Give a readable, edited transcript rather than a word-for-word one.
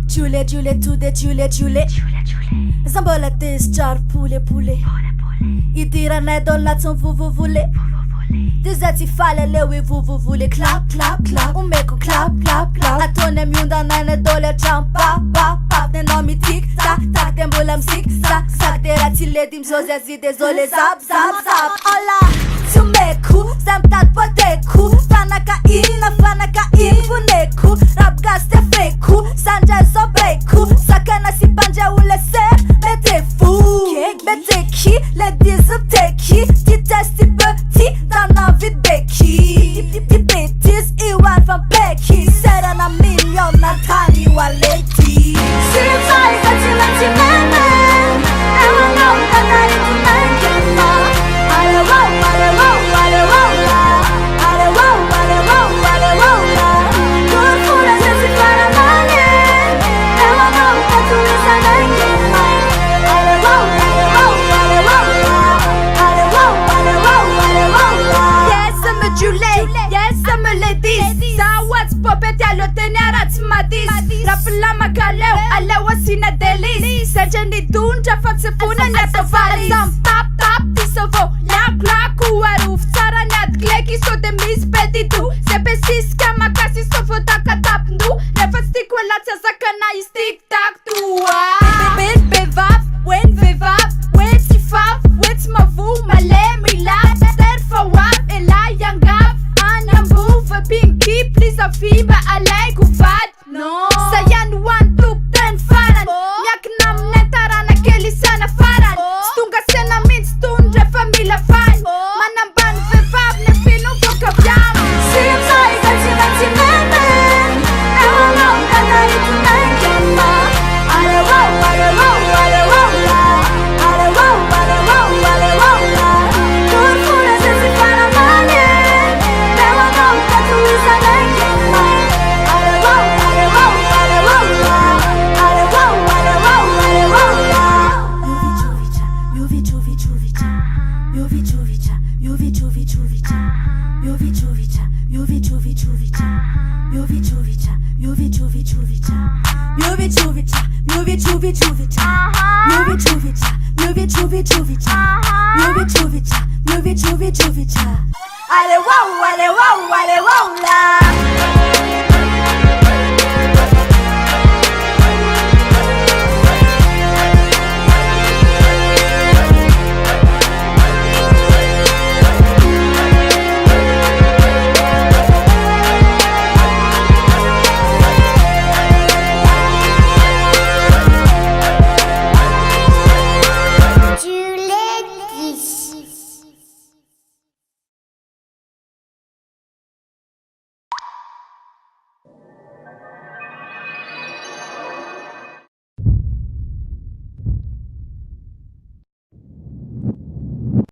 Jioladies to the Jioladies. Zambola D.Z.N.G poulet. Idiranay dans la son vous voulez. D.Z.N.G fale Aleo et vous voulez. Clap. On met qu'on clap. Atone miunda nane dole champa. Pap nenomi tic tac. Dembola msik sak. Deratile dim zoziazi désolé zap. Hola. Tumeku, zamtat poteku. Fanaka funeku. Rap gaste feku. Sanja zobeku. Sakana si panja ulese. Mete fou. Mete ki. Les 10 teki. Ti testi petit. T'en as envie de beki. Ti bêtise. Iwan van Becky. Será na million na tani waleti. Aleo sina delis. Sajani dunja fatse funa nyata valis. Tap tisovo. Lak uaruf. Tsara nyat gleki so de mis petitu. Sepesis kama kasi sofo takatap ndu. Refat stik walatia zakana is tic tac tua. Bevap, wen vevap, wen tifap, wen mavu, male milap. Sterfa wap, ela yangap. Anyambu, pinky, please a fiba, alay kuvat. No. Sayan 1, 2, 10 faran. Nyak nam netara na keli sana faran. Stunga sena min stundre familja fan. Manamban vevap ne finu voka vjam. Sim sai gachi men. Ewa no kana itu nankema. Ale wow la. Kurfuna sesi fara mane. Ewa no katu isa nankema. Ale wow la. Ale wow la.